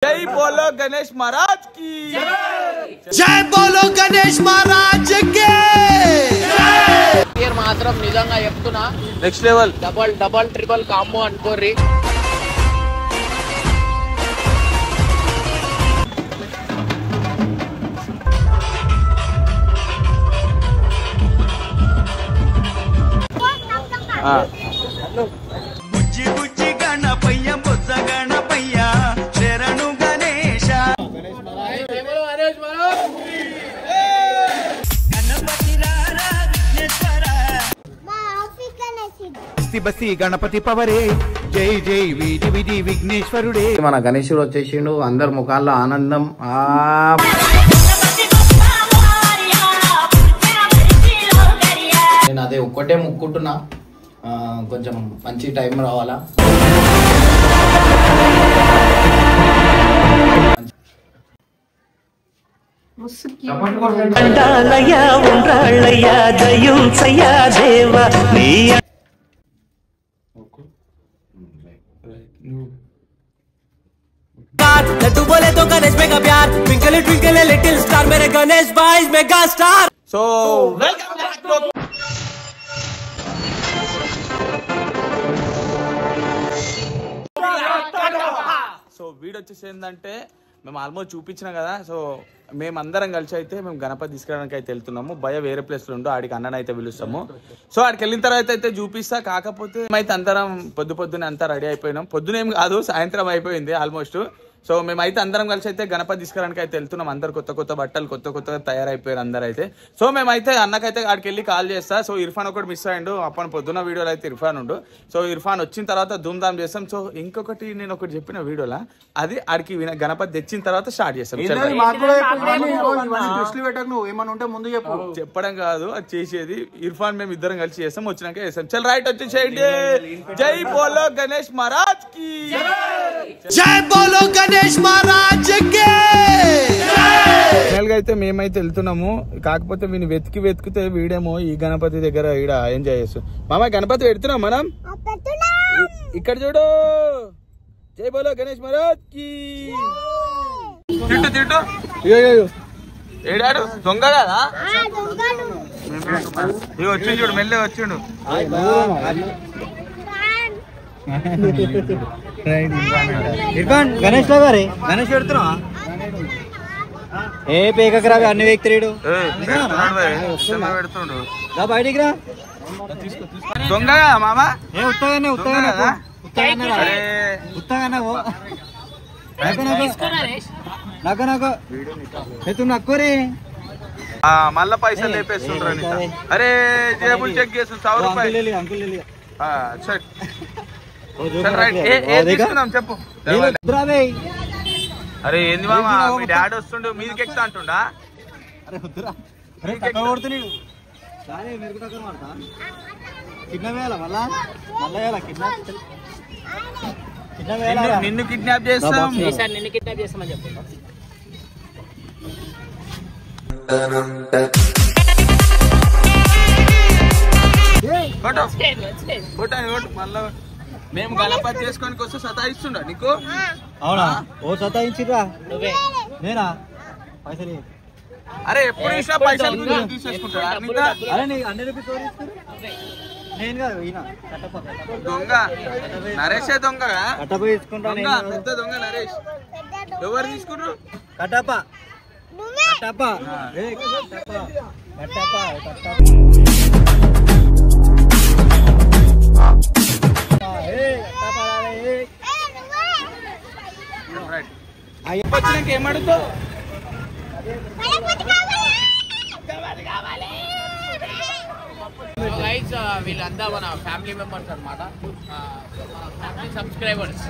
जय बोलो गणेश महाराज की जय बोलो गणेश महाराज के ఇయర్ మాత్రం నిజంగా చెప్తున్నా next level double triple combo అనుకోర్రి. బుజ్జి బుజ్జి గణపయ్య బుజ్జ గణపయ్య శరణు గణేశ గణపతి రారా విఘ్నేశ్వర బస్తి గణపతి పవరే జై జై వీధి విధి విఘ్నేశ్వరుడే. మన గణేశుడు వచ్చేసిండు, అందరు ముఖాల్లో ఆనందం. నేను అదే ఒక్కటే ముక్కుంటున్నా, కొంచెం మంచి టైం రావాలా. लड्डू बोले तो गणेश मेगा प्यार, ट्विंकल ट्विंकल लिटिल स्टार, मेरे गणेश भाई mega star. So welcome back to so video వచ్చేసి ఏంటంటే మేము ఆల్మోస్ట్ చూపించినాం కదా. సో మేమందరం కలిసి అయితే మేము గణపతి తీసుకురావడానికి అయితే వెళ్తున్నాము. భయ వేరే ప్లేస్లో ఉండు, ఆడికి అన్నని అయితే పిలుస్తాము. సో ఆడికి వెళ్ళిన తర్వాత అయితే చూపిస్తా. కాకపోతే మేమైతే అందరం పొద్దునే అంతా రెడీ అయిపోయినాం. పొద్దునేం కాదు, సాయంత్రం అయిపోయింది ఆల్మోస్ట్. సో మేమైతే అందరం కలిసి అయితే గణపతి తీసుకురావడానికి అయితే వెళ్తున్నాం. అందరు కొత్త బట్టలు కొత్తగా తయారైపోయారు అందరు అయితే. సో మేమైతే అన్నకైతే ఆడికి వెళ్ళి కాల్ చేస్తా. సో ఇర్ఫాన్ ఒకటి మిస్ అయ్యిండు, అప్పని పొద్దున్న వీడియోలో అయితే ఇర్ఫాన్ ఉండు. సో ఇర్ఫాన్ వచ్చిన తర్వాత ధూమ్ధామ్ చేస్తాం. సో ఇంకొకటి నేను ఒకటి చెప్పిన వీడియోలో అది ఆడికి గణపతి తెచ్చిన తర్వాత స్టార్ట్ చేస్తాం. చెప్పడం కాదు, అది చేసేది. ఇర్ఫాన్ మేము ఇద్దరం కలిసి చేస్తాం, వచ్చినాక చేస్తాం. చల్ రైట్ వచ్చేసేయండి. జై బోలో గణేష్ మహారాజ్ కి జై బోలో గణేష్ మహారాజ్ కే. అయితే మేమైతే వెళ్తున్నాము. కాకపోతే వీని వెతికితే వీడేమో ఈ గణపతి దగ్గర ఈడ ఎంజాయ్ చేస్తాం. మామ గణపతి పెడుతున్నాం మనం ఇక్కడ చూడు. జై బోలో గణేష్ మహారాజ్ కి. తిట్టు ఏడాడు దొంగ కదా. వచ్చిండు చూడు, మెల్లె వచ్చిండు. గణేష్ గారి గణేష్ పెడుతున్నా ఏ పేకరా అన్ని వ్యక్తుడు పెడుతుండు బయటికి రా. దొంగ మామ. ఏ నక్కోరే మళ్ళా పైసలు లేపేస్తుండ్రు. అరే జేబులు చెక్ చేసు 100 రూపాయలు. చెప్పు. అరే ఏంది మామ, మీ డాడీ వస్తుండు మీదకి ఎక్కుతా అంటుండా. నిన్ను కిడ్నాప్ చేస్తాం. నిన్ను కిడ్నాప్ చేస్తామని చెప్పి మళ్ళా మేము గణపతి చేసుకోనికి వస్తే సతాయిస్తుండా నీకు? అవునా? ఓ సతాయించిరా నువ్వే నేనా పైసలు? అరే ఎప్పుడు ఇష్టం పైసలు తీసేసుకుంటా. అరే నీ అన్ని రూపాయలు నేను కాదు ఈయన దొంగ నరేషే దొంగ. కట్టప తీసుకుంటా. పెద్ద దొంగ నరేష్. ఎవరు తీసుకుంటారు? కట్టప వచ్చినాక ఏమడుగుతావు? వీళ్ళంతా మన ఫ్యామిలీ మెంబర్స్ అనమాట, ఫ్యామిలీ సబ్స్క్రైబర్స్.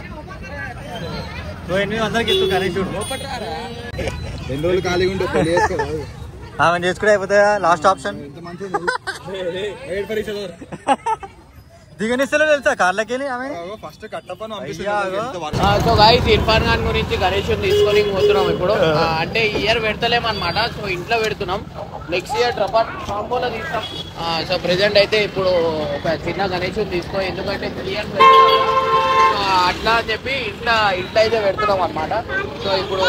అందరికి ఇస్తూ గణేశుడు 2 రోజులు ఖాళీగా ఉంటే ఆమె చేసుకుంటే అయిపోతాయా? లాస్ట్ ఆప్షన్ దిగనిస్తలో తెలుసా కార్లకి ఆమె ఫస్ట్ కట్టపను. సో గైస్ ఇర్ఫాన్ ఖాన్ గురించి గణేష్ తీసుకొని పోతున్నాం ఇప్పుడు. అంటే ఈ ఇయర్ పెడతలేమన్నమాట. సో ఇంట్లో పెడుతున్నాం, నెక్స్ట్ ఇయర్ ట్రబల్ కాంబోలో తీస్తాం. సో ప్రెసెంట్ అయితే ఇప్పుడు ఒక చిన్న గణేష్ తీసుకో, ఎందుకంటే 3 ఇయర్స్ అట్లా అని చెప్పి ఇంట్లో అయితే పెడుతున్నాం అనమాట. సో ఇప్పుడు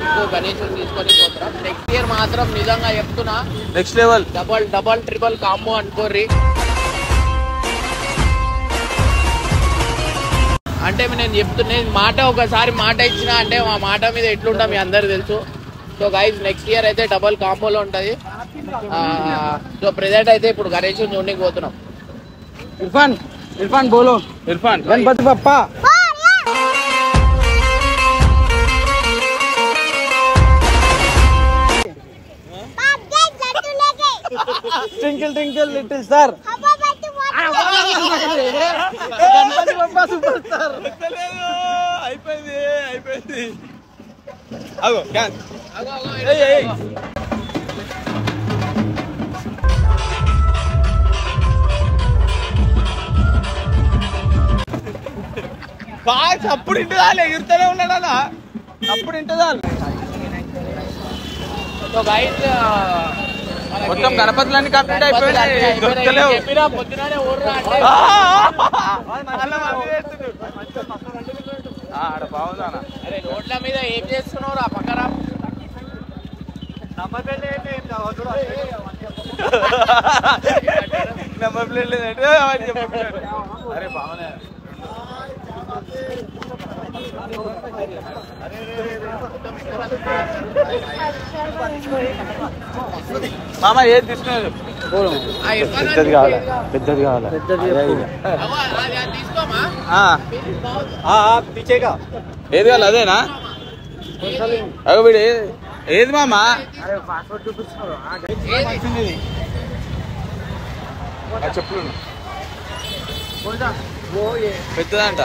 ఇంకో గణేశుని తీసుకొని పోతున్నాం. నెక్స్ట్ ఇయర్ మాత్రం నిజంగా చెప్తున్నా next level double triple combo అనుకోర్రి. అంటే నేను చెప్తున్నా మాట, ఒకసారి మాట ఇచ్చిన అంటే మా మాట మీద ఎట్లుంటా మీ అందరు తెలుసు. సో గైస్ నెక్స్ట్ ఇయర్ అయితే డబల్ కాంబోలో ఉంటుంది. సో ప్రెజెంట్ అయితే ఇప్పుడు గణేష్ చూడడానికి పోతున్నాం. ఇర్ఫాన్ బోలో. Irfan Ganapati Bappa. Twinkle twinkle little star Ganapati Bappa super star. అయిపోయింది. అగో క్యాన్. బాగా అప్పుడు ఇంటదాలే ఎగురుతూనే ఉన్నాడా అప్పుడు ఇంటదాలు. సో గైస్ మొత్తం గణపతులన్నీ కంప్లీట్ అయిపోయినాయి. పొద్దునే ఊర్రా అంటే ఆడ బాగుందా? అరే రోడ్ల మీద ఏం చేస్తున్నావు రా పక్కన? నెంబర్ ప్లేట్ లేదంటే అరే బాగున్నా. మామ ఏది తీసుకున్నా పెద్దది కావాలి. తీసుకోమా ఏది కావాలి అదేనా? అగో వీడు ఏది మామ? చెప్పులు పెద్దదంట.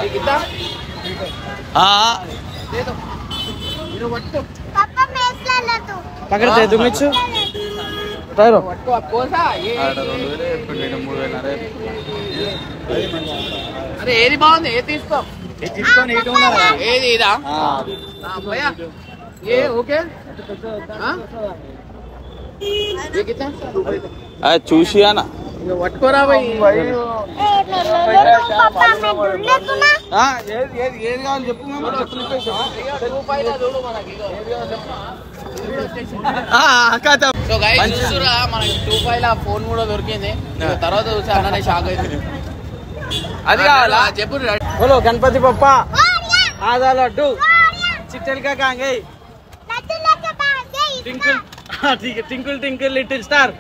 అరే ఏది బాగుంది? ఏది తీసుకో. ఏది ఇదా? ఏ ఓకే చూసి అన్న పట్టుకోరా ఏది కావాలి చెప్పు. సో గైస్ చూస్తురా మనకి 2.5 ఫోన్ కూడా దొరికింది. తర్వాత చూసి అన్ననే షాక్ అవుతుంది. అది కావాలా చెప్పు. బోలో గణపతి బప్పా ఆదా లడ్డు చిట్టెల్ కా కాంగే twinkle twinkle little star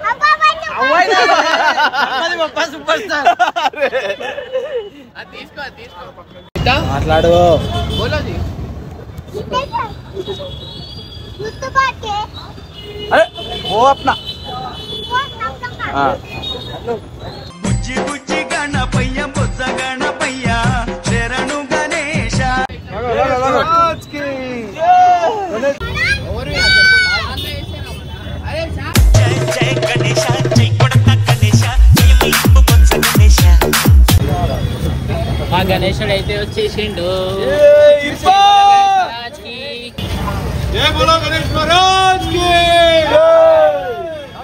Ganapati Bappa super star. తీసుకో మాట్లాడు. బోలోజీ అరే ఓ అప్నా బుజ్జి బుజ్జి గణపయ్య బుజ్జ గణపయ్య శరణు గణేశ. జై జై గణేశ జై కొడత గణేశ జై బుజ్జ గణేశ. మా గణేశుడు అయితే వచ్చేసిండు. జై బోలో గణేష్ మహారాజ్ కి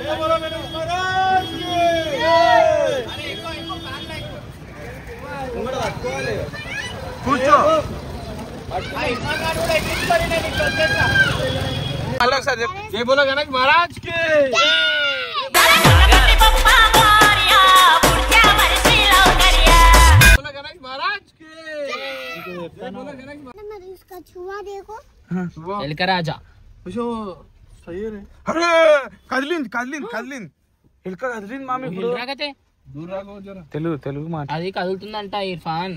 జై బోలో గణేష్ మహారాజ్ కి. కూర్చో మళ్ళీ ఒకసారి చెప్పు. జై బోలో గణేష్ మహారాజ్ కి. ఎల్కరాజా అరే కదిలింది ఎలుక కదిలింది మామి. తెలుగు మాట అది కదులుతుందంట ఇర్ఫాన్.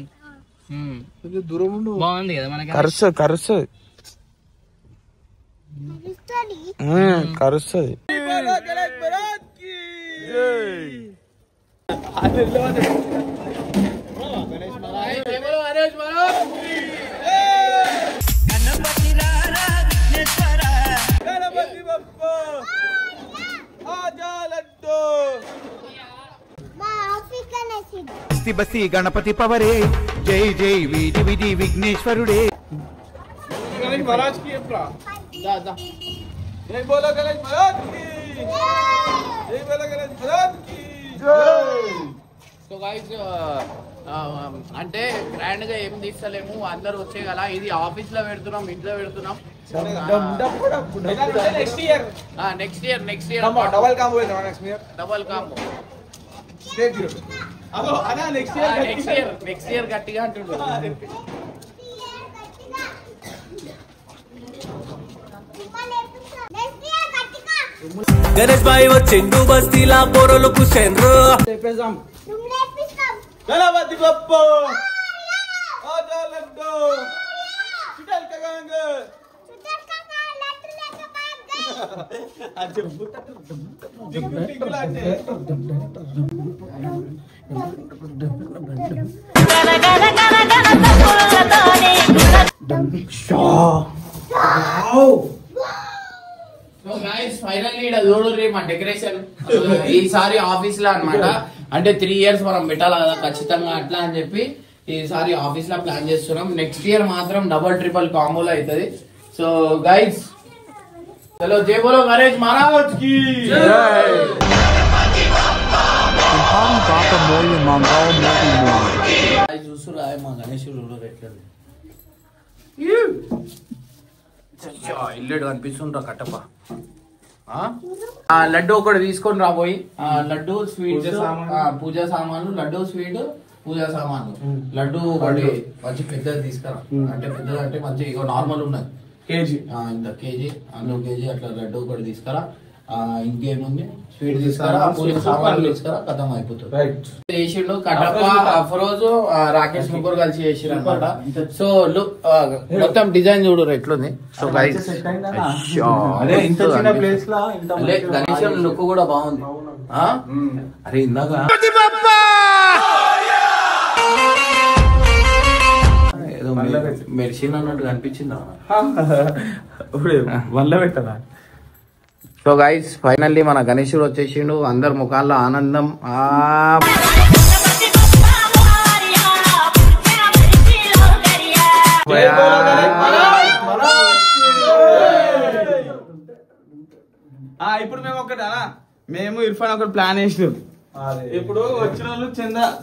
బాగుంది కదా మనకి. కరుస్తుంది గణపతి రారా విఘ్నేశ్వర గణపతి బప్పా ఆజా లడ్డు. బస్తి బస్తి గణపతి పవరే జై జై వీధి విధి విఘ్నేశ్వరుడే. గణేష్ మహారాజ్ కి జై బోలో గణేష్ మహారాజ్ కి. జై బోలో గణేష్ మహారాజ్ కి. సో గైస్ అంటే గ్రాండ్ గా ఏం తీస్తలేము, అందరు వచ్చే కదా. ఇది ఆఫీస్ లో పెడుతున్నాం, ఇంట్లో పెడుతున్నాం. Next year double combo double combo next year గట్టిగా అంటుండ్రు. గణేష్ భాయ్ వచ్చిండు బస్తీలా పోరలు కుషన్రు Ganapati Bappa so guys finally ఇక్కడ చూడండి మా డెకరేషన్ ఈసారి ఆఫీస్ లో అన్నమాట. అంటే 3 years మనం పెట్టాలి కదా ఖచ్చితంగా అట్లా అని చెప్పి ఈసారి ఆఫీస్ లో ప్లాన్ చేస్తున్నాం. నెక్స్ట్ ఇయర్ మాత్రం డబల్ ట్రిపుల్ కాంబోలో అవుతుంది. సో గైస్ చలో జై బోలో గణేష్ మహారాజ్ కి చూస్తురా మా గణేష్ ఇల్లు కనిపిస్తుంటా కట్టప. లడ్డు ఒకటి తీసుకొని రాబోయి, లడ్డు స్వీట్ పూజా సామాన్లు, లడ్డు స్వీట్ పూజా సామాన్లు. లడ్డు ఒకటి మంచి పెద్దది తీసుకురా, అంటే పెద్దది అంటే మంచి నార్మల్ ఉన్నది కేజీ, ఇంత కేజీ 2 kg అట్లా లడ్డు ఒకటి తీసుకురా. ఇంకేముంది స్వీట్ తీసుకురా, పూజా సామాన్లు తీసుకురా, కథం అయిపోతుంది. చేసిండు కట్టప్ప అఫరోజు రాకేష్ ముగ్గురు కలిసి చేసిరు అనమాట. సో లుక్ మొత్తం డిజైన్ చూడు ఎట్లుంది. సో గైస్ గణేశం లుక్ కూడా బాగుంది. అరే ఇందాక ఏదో మెరిసిన్ అన్నట్టు కనిపించిందా? వల్ల పెట్టదా? సో గైస్ ఫైనల్లీ మన గణేశుడు వచ్చేసిండు. అందరు ముఖాల్లో ఆనందం. ఇప్పుడు మేము ఇర్ఫాన్ ఒకటి ప్లాన్ వేసినాం. ఇప్పుడు వచ్చిన వాళ్ళు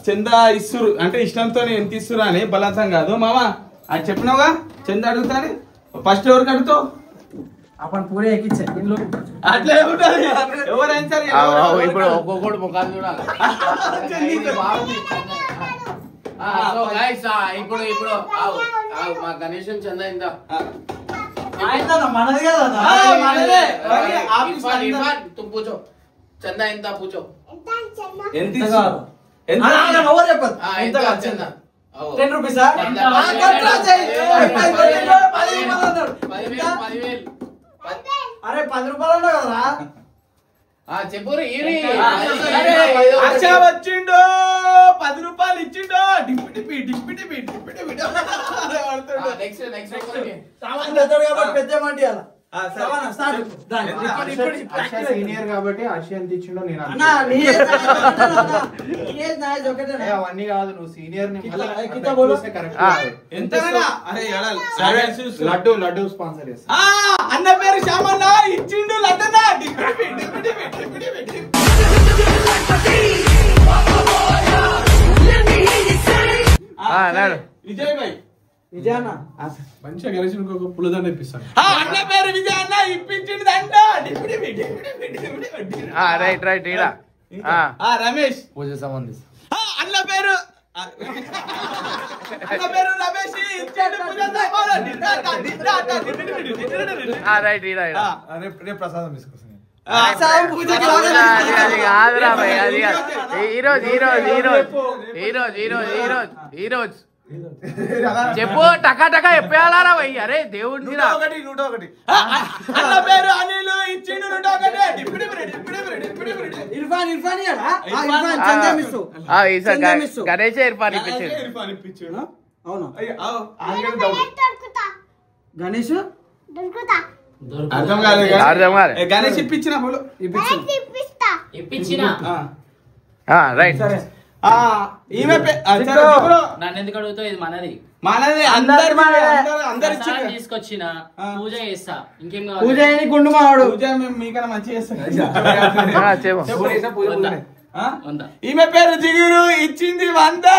చందా ఇస్తురు, అంటే ఇష్టంతో ఎంత ఇస్తురు అని, బలవంతం కాదు మామ. అది చెప్పినావుగా చందా అడుగుతా అని. ఫస్ట్ ఎవరికి అడుగుతావు? అట్లా ఎవరైనా సరే ఇప్పుడు ఒక్కొక్కడు ముఖాలు చూడాలి. ఇప్పుడు ఇప్పుడు మా గణేశం చందా ఇందా तुम पूछो चंदा इंता पूछो चंदा 10 rupees అరే 10 రూపాయలు అన్నా కదరా? చెప్పు వచ్చిండో 10 రూపాయలు ఇచ్చిండో డిప్యూటీ సీనియర్ కాబట్టి ఆశయ ఎంత ఇచ్చిండో నేను అవన్నీ కాదు. నువ్వు సీనియర్ లడ్డు స్పాన్సర్ చేస్తా. అన్న పేరు శ్యామన్న ఇచ్చిండు లడ్డనా. విజయ్ భాయ్ విజయన్న మంచిగా గణేష్ ఇంకొక పులదండ ఇప్పిస్తాను. అన్న పేరు విజయ్ అన్న ఇప్పించిండు దండ. రైట్ రైట్ రమేష్ పూజ సంబంధించి అన్న పేరు రమేష్ ఇచ్చిండు రైట్ రేపు ప్రసాదం తీసుకొస్తాను. ఈరోజు చెప్పు టకా టకా చెప్పేయాలరా భయ్. అరే దేవుడి 101 అన్న పేరు అనిల్ ఇచ్చిండు 101. గణేష్ ఇర్ఫాన్ ఇప్పించాడు. అవును గణేష్ అర్థం కాలేదు. గణేష్ ఇప్పించిన రైట్. ఈమె నన్ను ఎందుకు అడుగుతావు? ఇది మనది అందరు తీసుకొచ్చిన పూజ చేస్తా. ఇంకేం పూజ గుండు మావాడు పూజ మేము మీకన్నా మంచిగా చేస్తాం. ఈమె పేరు జిగురు ఇచ్చింది 100.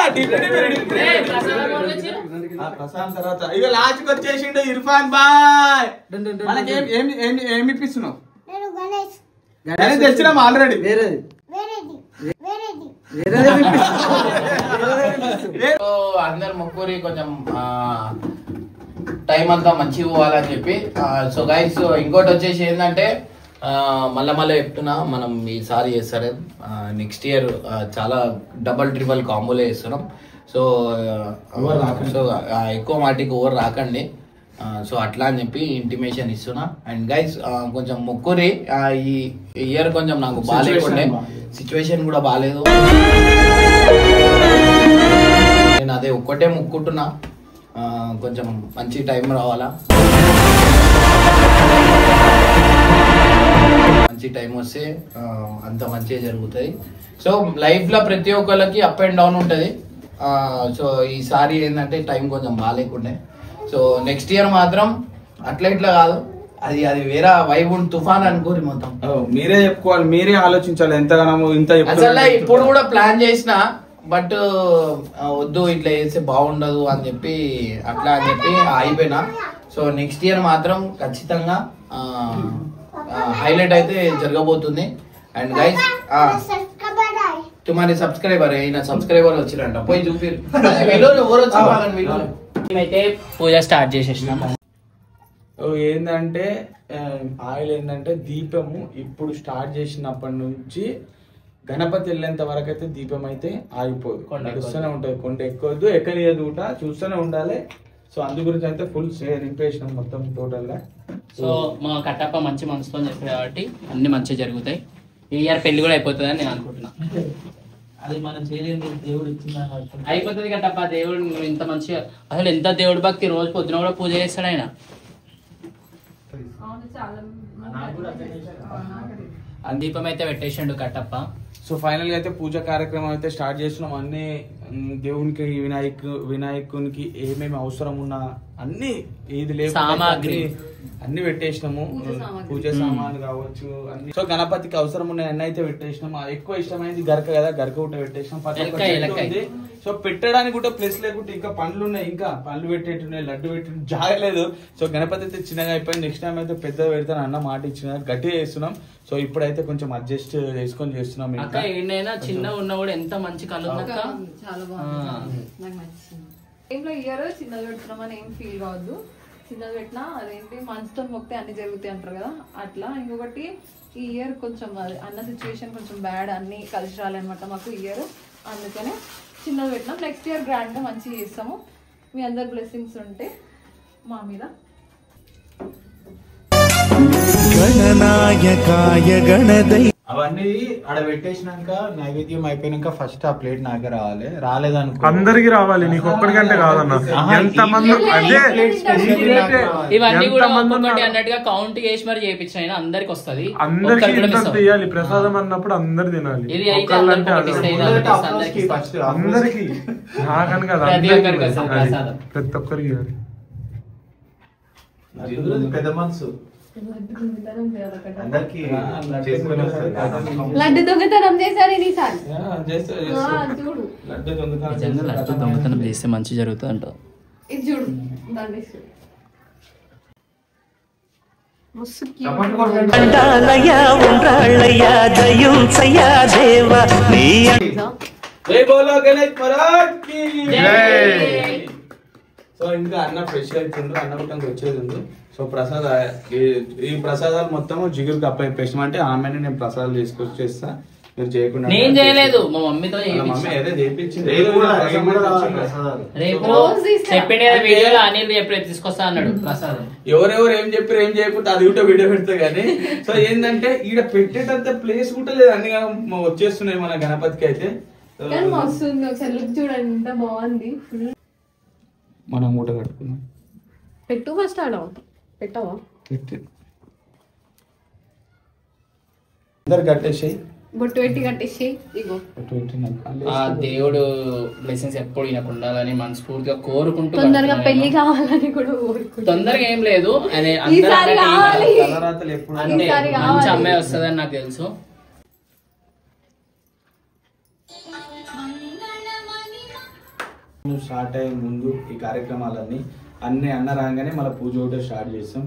ప్రసాద్ తర్వాత ఇక లాస్ట్కి వచ్చేసిండు ఇర్ఫాన్ బాయ్. మనకి ఏమి ఇప్పిస్తున్నావు? గణేష్ తెచ్చినాం ఆల్రెడీ. అందరు మొక్కురి కొంచెం టైం అంతా మంచిగా పోవాలని చెప్పి. సో గైస్ ఇంకోటి వచ్చేసి ఏంటంటే మళ్ళీ చెప్తున్నా, మనం ఈసారి చేస్తారు నెక్స్ట్ ఇయర్ చాలా డబల్ ట్రిబల్ కాంబోలే చేస్తున్నాం. సో ఎక్కువ మాటికి ఓవర్ రాకండి. సో అట్లా అని చెప్పి ఇంటిమేషన్ ఇస్తున్నా. అండ్ గైస్ కొంచెం మొక్కురి, ఈ ఇయర్ కొంచెం నాకు బాగాలేకుండే, సిచ్యువేషన్ కూడా బాగాలేదు. నేను అదే ఒక్కటే మొక్కుంటున్నా, కొంచెం మంచి టైం రావాలా, మంచి టైం వస్తే అంత మంచిగా జరుగుతుంది. సో లైఫ్లో ప్రతి ఒక్కరికి అప్ అండ్ డౌన్ ఉంటుంది. సో ఈసారి ఏంటంటే టైం కొంచెం బాగాలేకుండే. సో నెక్స్ట్ ఇయర్ మాత్రం అట్లా ఇట్లా కాదు, అది వేరే వైబ్ తుఫాన్ అనుకోరి మొత్తం. మీరే చెప్పుకోవాలి, మీరే ఆలోచించాలి ఎంతగానో. ఇంత అసలు ఇప్పుడు కూడా ప్లాన్ చేసిన, బట్ వద్దు ఇట్లా చేస్తే బాగుండదు అని చెప్పి అట్లా అని చెప్పి అయిపోయినా. సో నెక్స్ట్ ఇయర్ మాత్రం ఖచ్చితంగా హైలైట్ అయితే జరగబోతుంది. అండ్ గైస్ తుమారి సబ్స్క్రైబర్ అయినా సబ్స్క్రైబర్ వచ్చిరంట, పోయి చూపి మేమైతే పూజ స్టార్ట్ చేసేసినాం. ఏంటంటే ఆయిల్ ఏంటంటే దీపము ఇప్పుడు స్టార్ట్ చేసినప్పటి నుంచి గణపతి వెళ్ళేంత వరకు అయితే దీపం అయితే ఆగిపోదు, నడుస్తూనే ఉంటుంది. కొండ ఎక్కొద్దు, ఎక్కనియదు కూడా, చూస్తూనే ఉండాలి. సో అందు గురించి అయితే ఫుల్ నింపేసినాం మొత్తం టోటల్ గా. సో మా కట్టప్ప మంచి మనసుతో చెప్పాడు కాబట్టి అన్ని మంచిగా జరుగుతాయి. ఈ ఇయర్ పెళ్లి కూడా అయిపోతుంది అని నేను అనుకుంటున్నా. అది మనం చేయలేదు, దేవుడు ఇచ్చింది అయిపోతుంది కట్టప్ప. దేవుడు ఇంత మంచిగా, అసలు ఎంత దేవుడు భక్తి, రోజు పొద్దున కూడా పూజ చేస్తాడు ఆయన. దీపం అయితే పెట్టేసిండు కట్టప్ప. సో ఫైనల్ గా అయితే పూజ కార్యక్రమం అయితే స్టార్ట్ చేస్తున్నాం. అన్ని దేవునికి వినాయకునికి ఏమేమి అవసరం ఉన్నా అన్ని ఏది లేదు సామాగ్రి అన్ని పెట్టేసినాము. పూజ సామాన్ కావచ్చు అన్ని. సో గణపతికి అవసరం ఉన్న అన్ని అయితే పెట్టేసినాము. ఎక్కువ ఇష్టమైనది గరక కదా, గరక కూడా పెట్టేసినాం. సో పెట్టడానికి కూడా ప్లేస్ లేకుంటే ఇంకా పండ్లు ఉన్నాయి, ఇంకా పండ్లు పెట్టేట్టున్నాయి, లడ్డు పెట్టి జాగలేదు. సో గణపతి అయితే చిన్నగా అయిపోయింది. నెక్స్ట్ టైం అయితే పెద్దగా పెడతాను అన్న మాట ఇచ్చిన, గట్టిగా చేస్తున్నాం. సో ఇప్పుడైతే కొంచెం అడ్జస్ట్ చేసుకొని చేస్తున్నాం. ఇంకా ఏంటైనా చిన్నగా ఉన్నా కూడా ఎంత మంచి కళ్ళు చాలా బాగుంది, నాకు నచ్చింది. ఏంలో ఇయర్ చిన్నది పెడుతున్నామని ఏం ఫీల్ కావద్దు. చిన్నది పెట్టినా అదేంటి మనసుతో మొక్కితే అన్ని జరుగుతాయి అంటారు కదా, అట్లా. ఇంకొకటి ఈ ఇయర్ కొంచెం అన్న సిచ్యువేషన్ కొంచెం బ్యాడ్, అన్ని కలిసి రాలన్నమాట మాకు ఇయర్. అందుకనే చిన్నది పెట్టినాం. నెక్స్ట్ ఇయర్ గ్రాండ్గా మంచిగా చేస్తాము. మీ అందరు బ్లెస్సింగ్స్ ఉంటే మా మీద. అవన్నీ ఆడ పెట్టేసినాక నైవేద్యం అయిపోయినాక ఫస్ట్ ఆ ప్లేట్ నాకే రావాలి. రాలేదనుకో అందరికి రావాలి, నీకు ఒక్కడికంటే కాదన్న. ఎంత మంది ఇవన్నీ కూడా ఒక్కొక్కటి అన్నట్టుగా కౌంట్ చేసి మరి చేయించిన అందరికి వస్తుంది. అందరికి తీయాలి ప్రసాదం అన్నప్పుడు అందరు తినాలి. ఇది అయితే అందరికి నాకని కదా, ప్రతి ఒక్కరికి పెద్ద మనసు లడ్డు దొంగతనం చేశారు ఈసారి. చూడు లడ్డు దొంగతనం చేస్తే మంచి జరుగుతుంది అంట. ఇది చూడు, దాన్ని సో ఇంకా అన్న ఫ్రెష్ అవుతుండ్రు, అన్న పుట్టంగా వచ్చేది ఉంది. సో ప్రసాద్ ఈ ప్రసాదాలు మొత్తం జిగురుకి అప్లై చేసాం. అంటే ఆమెని నేను ప్రసాదాలు తీసుకొచ్చి చేస్తా, మీరు చేయకుండా. నేను చేయలేదు, మా మమ్మీతో చేయించింది. రేపు చెప్పింది కదా వీడియోలో, అనిల్ రేపు తీసుకొస్తా అన్నాడు ప్రసాదం. ఎవరెవరు ఏం చెప్పారు ఏం చేయకపోతే అది కూడా వీడియో పెడతా గానీ. సో ఏంటంటే ఈడ పెట్టేటంత ప్లేస్ కూడా లేదు, అన్ని వచ్చేస్తున్నాయి మన గణపతికి అయితే. వస్తుంది, ఒకసారి లుక్ చూడండి ఎంత బాగుంది. మనం మూట కట్టుకున్నాం. పెట్టు ఫస్ట్ ఆడ పెట్టవా, అందరు కట్టేసాయి, బొట్టు పెట్టి కట్టేసి. ఇగో ఆ దేవుడు బ్లెస్సింగ్స్ ఎప్పుడు ఈయనకు ఉండాలని మనస్ఫూర్తిగా కోరుకుంటూ, తొందరగా పెళ్లి కావాలని కూడా కోరుకుంటూ. తొందరగా ఏం లేదు, మంచి అమ్మాయి వస్తుందని నాకు తెలుసు. స్టార్ట్ అయ్యే ముందు ఈ కార్యక్రమాలన్నీ అన్ని అన్న రాగానే మళ్ళీ పూజ ఒకటే స్టార్ట్ చేస్తాం.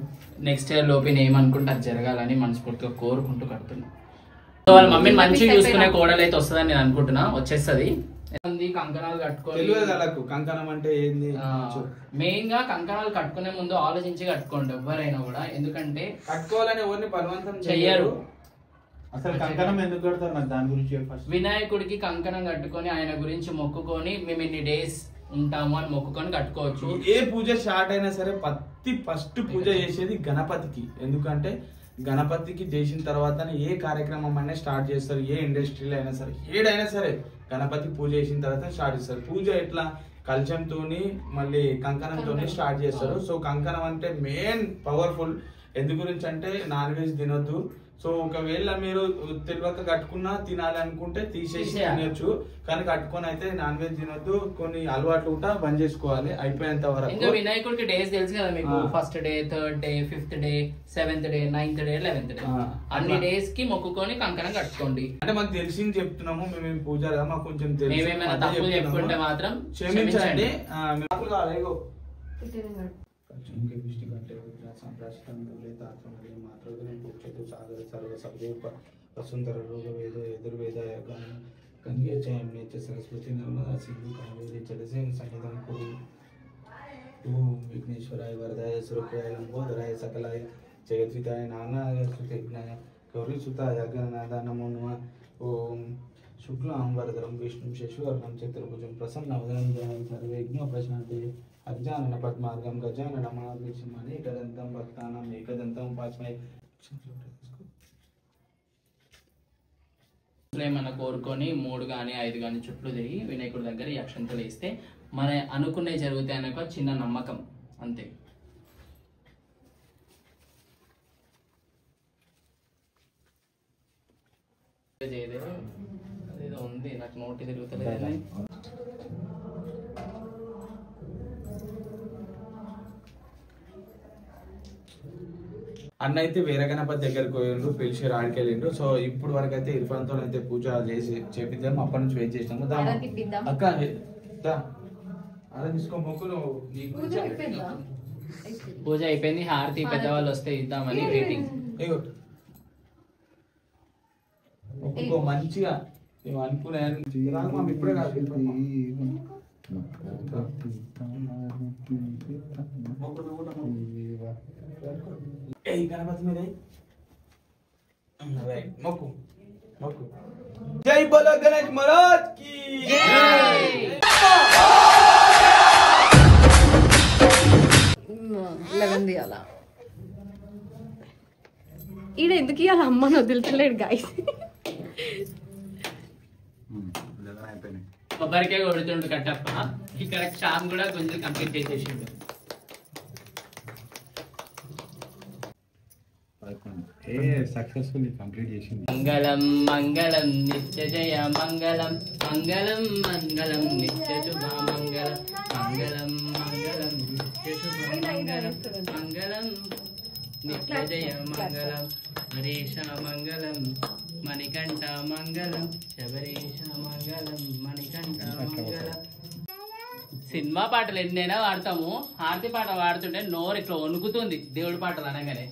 నెక్స్ట్ ఇయర్ లోపు ఏమనుకుంటే అది జరగాలని మనస్ఫూర్తిగా కోరుకుంటూ కడుతున్నాం. సో వాళ్ళ మమ్మీని మంచిగా చూసుకునే కోడలు అయితే వస్తుందని నేను అనుకుంటున్నా, వచ్చేస్తుంది. కంకణాలు కట్టుకోవాలి. కంకణం అంటే ఏంది? మెయిన్ గా కంకణాలు కట్టుకునే ముందు ఆలోచించి కట్టుకోండి ఎవరైనా కూడా, ఎందుకంటే కట్టుకోవాలని ఎవరిని బలవంతం చెయ్యరు. అసలు కంకణం ఎందుకు కడతారు నాకు దాని గురించి ఫస్ట్. వినాయకుడికి కంకణం కట్టుకొని ఆయన గురించి మొక్కుకొని మేము ఇన్ని డేస్ ఉంటాము అని మొక్కుకొని కట్టుకోవచ్చు. ఏ పూజ స్టార్ట్ అయినా సరే ఫస్ట్ పూజ చేసేది గణపతికి. ఎందుకంటే గణపతికి చేసిన తర్వాత ఏ కార్యక్రమం అయినా స్టార్ట్ చేస్తారు. ఏ ఇండస్ట్రీలో అయినా సరే ఏడైనా సరే గణపతి పూజ చేసిన తర్వాత స్టార్ట్ చేస్తారు. పూజ ఎట్లా కలశంతోని మళ్ళీ కంకణంతోని స్టార్ట్ చేస్తారు. సో కంకణం అంటే మెయిన్ పవర్ఫుల్. ఎందు గురించి అంటే నాన్ వెజ్ తినొద్దు. సో ఒకవేళ మీరు తెలియక కట్టుకున్నా తినాలి అనుకుంటే తీసేసి తినొచ్చు, కానీ కట్టుకొని అయితే నాన్ వెజ్ తినొద్దు. కొన్ని అలవాట్లు కూడా బంద్ చేసుకోవాలి అయిపోయేంత వరకు. ఇంకా వినాయకుడికి డేస్ తెలుసు కదా మీకు, first day, third day, fifth day, seventh day, ninth day, 11th day, అన్ని డేస్ కి మొక్కుకొని కంకణం కట్టుకోండి. అంటే మాకు తెలిసింది చెప్తున్నాము, మేము పూజ మాకు కొంచెం మేమేమైనా తప్పులు చెప్పుకుంటే మాత్రం క్షమించండి. వసుంధర రోగ వేద ఎదుర్వేదాయ గంగే చయమ్నేచ సరస్వతి నర్మదా సింధు కావేరి జలసేన సన్నిధం కురు ఓం విఘ్నేశ్వరాయ వరదాయ సురభాయ లంబోదరాయ సకలాయ జగద్వితాయ నానాయ సుతజ్ఞాయ గౌరీసుతాయ గణనాథ నమో నమః. ఓం శుక్లాం వరదరం విష్ణుం శశివర్ణం చతుర్భుజం ప్రసన్నవదనం ధ్యానం సర్వవిఘ్నోపశాంతయే అజ్ఞానన పద్మార్గం గజానన మహాద్విషం అనేకదంతం భక్తానాం ఏకదంతం ఉపాస్మహే. ఏమన్నా కోరుకొని 3 కానీ 5 కానీ చుట్లు తిరిగి వినాయకుడి దగ్గర ఈ అక్షంతలు వేస్తే మన అనుకునే జరుగుతాయి అనే ఒక చిన్న నమ్మకం అంతే. అదేదో ఉంది నాకు నోటి తిరుగుతలేదు. అన్న అయితే వేరే గణపతి దగ్గరికి పోయిండ్రు, పిలిచి ఆడికెళ్ళిండ్రు. సో ఇప్పుడు వరకు అయితే ఇర్ఫాన్ తో అయితే పూజ చేసి చేపిద్దాం. అప్పటి నుంచి వెయిట్ చేసినాము. అక్క అలా తీసుకో మొక్కులు. పూజ అయిపోయింది, హారతి పెద్దవాళ్ళు వస్తే ఇద్దామని వెయిటింగ్. మొక్కుకో మంచిగా, మేము అనుకునే ఇప్పుడే కాదు. గణపతి మీద మొక్కు మొక్కు. జై బోలో గణేష్ మహారాజ్ కి జై. 11 తీయాలా? ఈడ ఎందుకు ఇవ్వాలి? అమ్మని వదులుతలేడు గాయస్. కొబ్బరికాయ కొడుతుండు కట్టప్ప. ఇక్కడ శ్యామ్ కూడా కొంచెం కంప్లీట్ చేసేసిండు. సక్సెస్ఫుల్లీ కంప్లీట్ చేసింది. మంగళం మంగళం నిత్య జయ మంగళం, మంగళం మంగళం నిత్య శుభ మంగళం, మంగళం మంగళం నిత్య శుభ మంగళం, మంగళం నిత్య జయ మంగళం, హరీష మంగళం మణికంఠ మంగళం, శబరీష మంగళం మణికంఠ మంగళం. సినిమా పాటలు ఎన్నైనా వాడతాము, హారతి పాట వాడుతుంటే నోరు ఇట్లా వణుకుతుంది దేవుడి పాటలు అనగానే.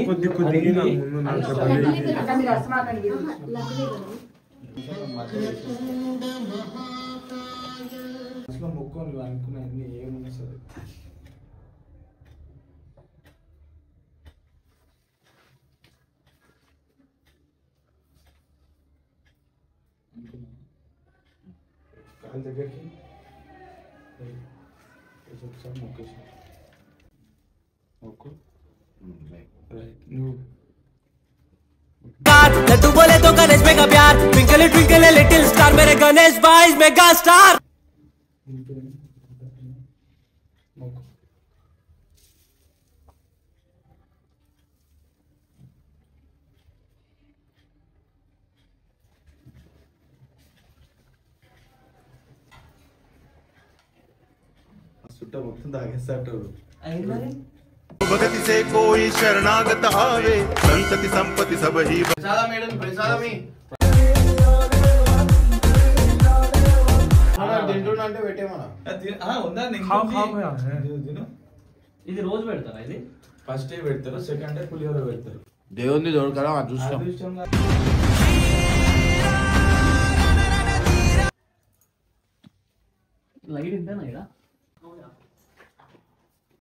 కొద్ది కొద్దిగా మొక్కు నువ్వు అనుకున్నాయి ఏమున్నా సరే. కాళ్ళ దగ్గరికి ఒకసారి మొక్కేసి మొక్కు. నువ్వు लड्डू बोले तो गणेश में का प्यार, ट्विंकल ट्विंकल लिटिल स्टार मेरे गणेश भाई मेगा स्टार. చుట్ట మొత్తం తాగేస్తాడు. भगति से कोई शरणागत आवे संतति संपत्ति सब ही తింటున్నా అంటే పెట్టేమన్నా ఇది రోజు పెడతారా? ఇది ఫస్ట్ డే పెడతారు, సెకండ్ డే పులిహోర పెడతారు. దేవుంది దొరకడం అదృష్టం. లైట్ ఇంతేనా?